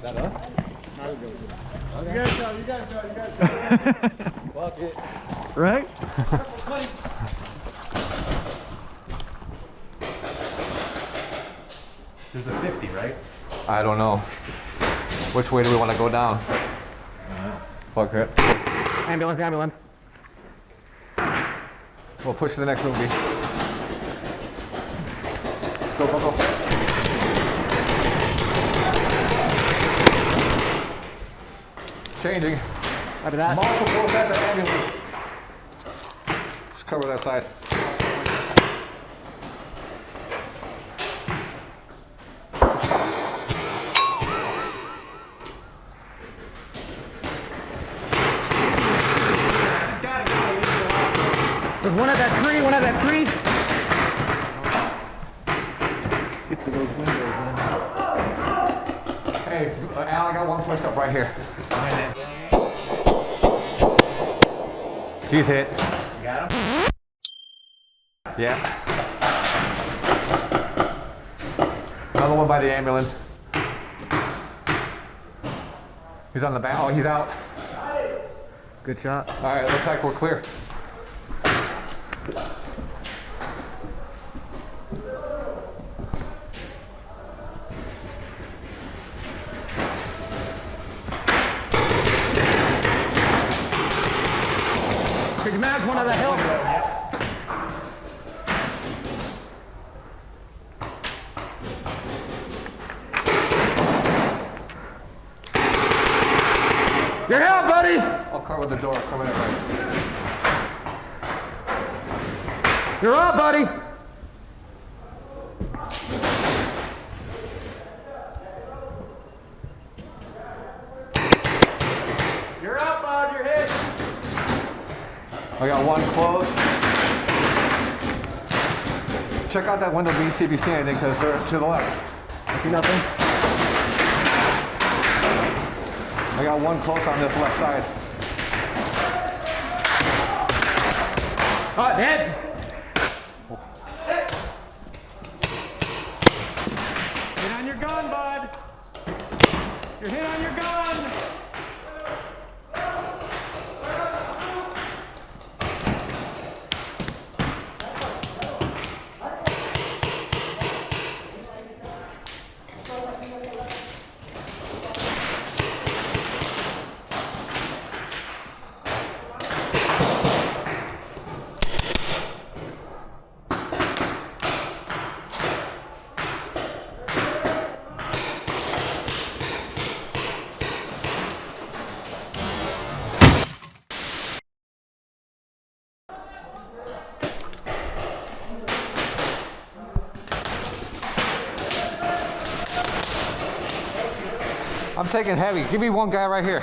That up? Okay. You guys go. Fuck it. Right? There's a 50, right? I don't know. Which way do we want to go down? Fuck it. Ambulance. We'll push to the next movie. Go. Changing. After that. Multiple sets of ambulance. Just cover that side. There's one at that tree. Get to those windows, man. Hey, Al, I got one pushed up right here. He's hit. You got him? Yeah. Another one by the ambulance. He's on the back. Oh, he's out. Good shot. All right, looks like we're clear. Big Mac, one of the hill. You're here, buddy. I'll cover the door. Cover that right. You're up, buddy. You're up, bud. You're hit. I got one close. Check out that window, see if you see anything, because they're to the left. I see nothing. I got one close on this left side. Oh, hit. Hit on your gun, bud. You're hit on your gun. I'm taking heavy. Give me one guy right here.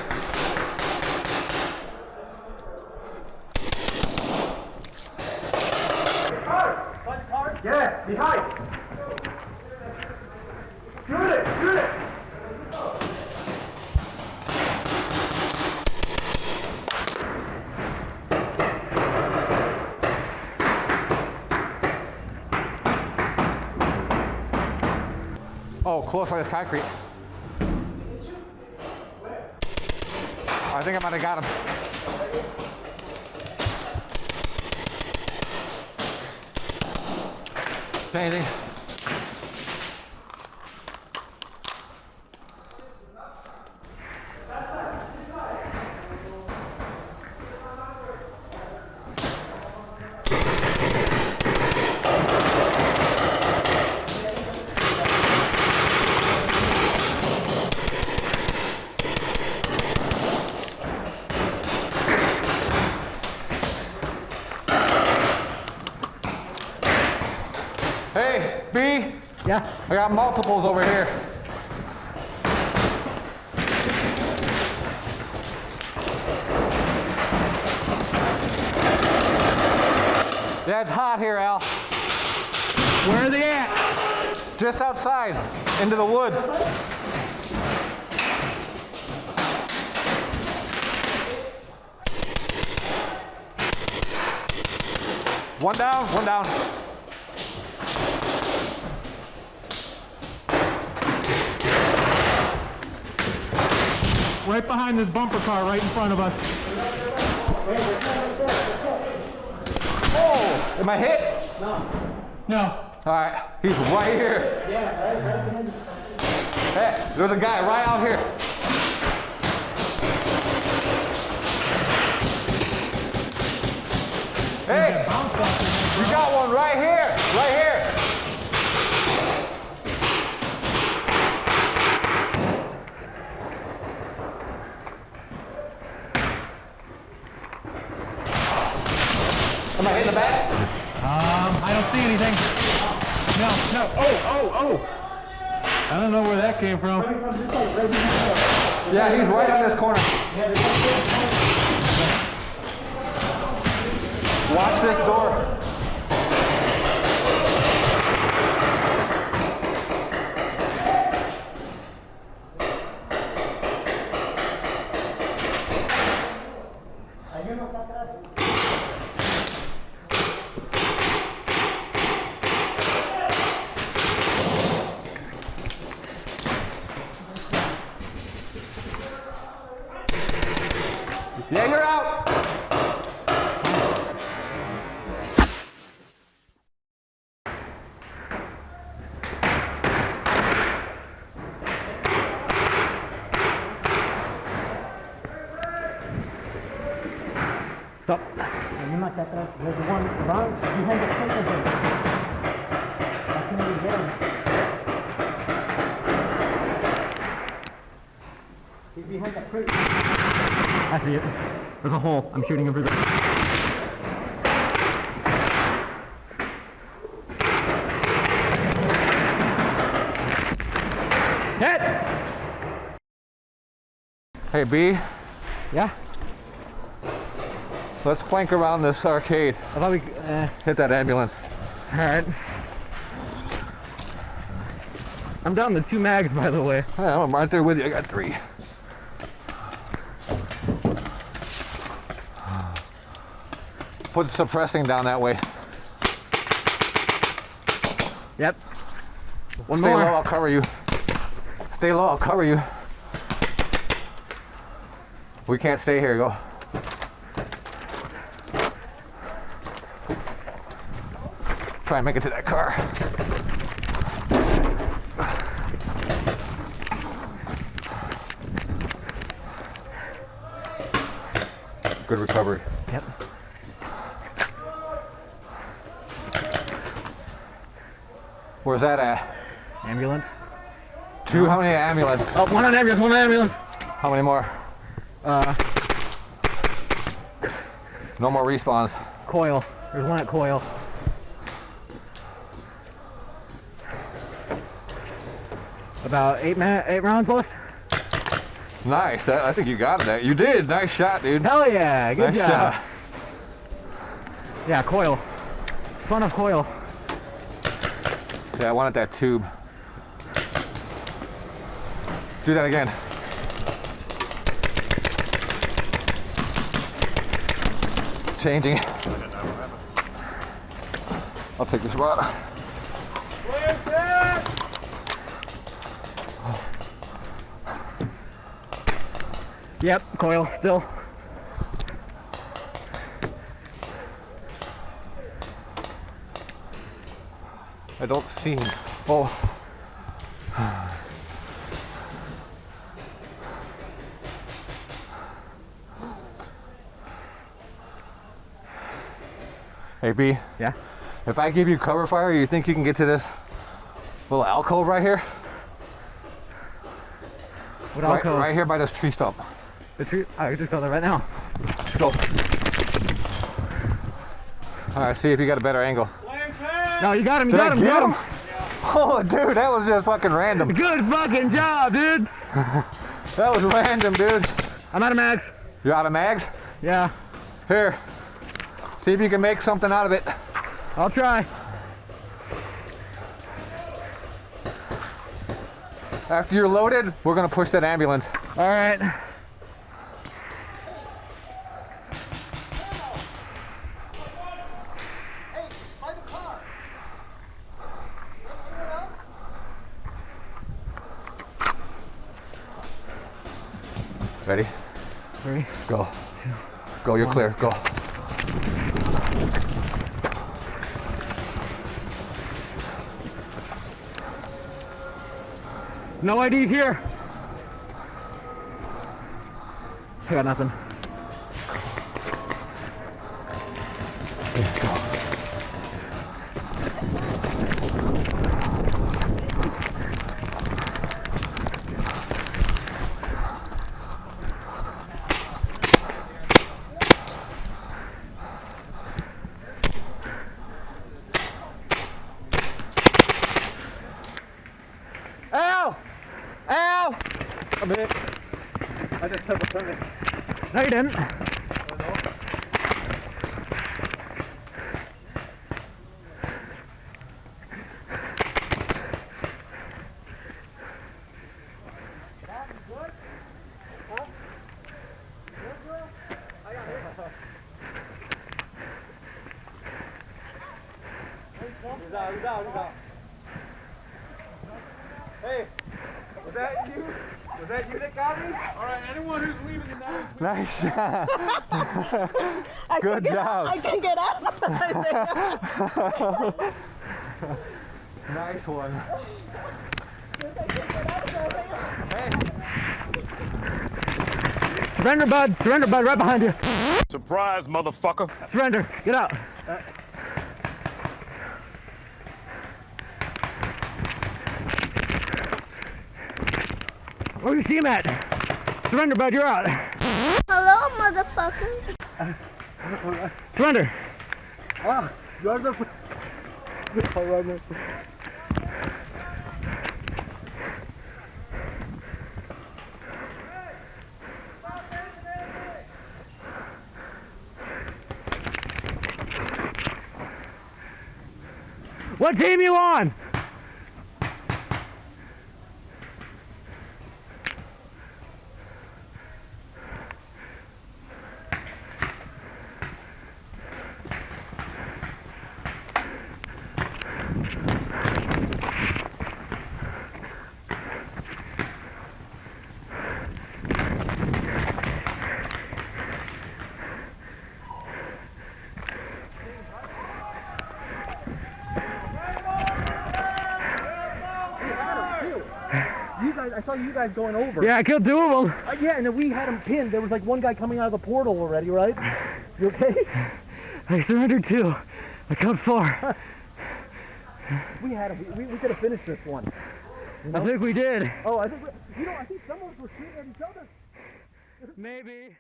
Yeah, behind. Shoot it. Oh, close by this concrete. I think I might have got him. Anything? Hey, B. Yeah. I got multiples over here. Yeah, it's hot here, Al. Where are they at? Just outside, into the woods. One down, one down. Right behind this bumper car, right in front of us. Oh, am I hit? No. All right, he's right here. Hey, there's a guy right out here. Hey, you got one right here, right here. Am I hitting the back? I don't see anything. No. Oh. I don't know where that came from. Yeah, he's right on this corner. Watch this door. Yeah, you're out. Stop. There's one behind the curtain. I can't even get him. He's behind the curtain. I see it. There's a hole. I'm shooting him through the... Hit! Hey, B, Yeah? let's flank around this arcade. I thought we... Hit that ambulance. Alright. I'm down to 2 mags, by the way. Yeah, I'm right there with you. I got 3. Put suppressing down that way. Yep. One Stay more. low, I'll cover you. Stay low, I'll cover you. We can't stay here, go. Try and make it to that car. Good recovery. Yep. Where's that at? Ambulance. 2, how many ambulance? Oh, one on ambulance. How many more? No more respawns. Coil. There's one at Coil. About 8 rounds left. Nice, I think you got that. You did, nice shot, dude. Hell yeah, good Nice job. shot. Yeah, Coil. Front of Coil. Yeah, I wanted that tube. Do that again. Changing. I'll take this spot. Yep, Coil still. I don't see him. Oh. Hey B, Yeah. if I give you cover fire, you think you can get to this little alcove right here? What Right, alcove? right here by this tree stump. The tree. I just go there right now. Go. All right, see if you got a better angle. No, you got him. You Did got I him. You get got him? him. Oh, dude, that was just fucking random. Good fucking job, dude. That was random, dude. I'm out of mags. You out of mags? Yeah. Here. See if you can make something out of it. I'll try. After you're loaded, we're gonna push that ambulance. All right. Ready? 3, Go. Go, you're clear. Go. No IDs here. I got nothing. Go. Ow! Ow! A minute. I just took a turn. No, you didn't. He's out. Hey, was that you? Was that you that got me? All right, anyone who's leaving in that. Nice shot. Good job. I can get out. Nice one. Surrender, bud. Surrender, bud. Right behind you. Surprise, motherfucker. Surrender. Get out. Where do you see him at? Surrender, bud. You're out. Hello, motherfucker. Surrender. Ah, you're the. What team you on? I saw you guys going over. Yeah, I killed 2 of them. Yeah, and then we had him pinned. There was like one guy coming out of the portal already, right? You okay? I surrendered 2. I killed 4. We had him. We could have finished this one. You know? I think we did. Oh, I think I think some of us were shooting at each other. Maybe.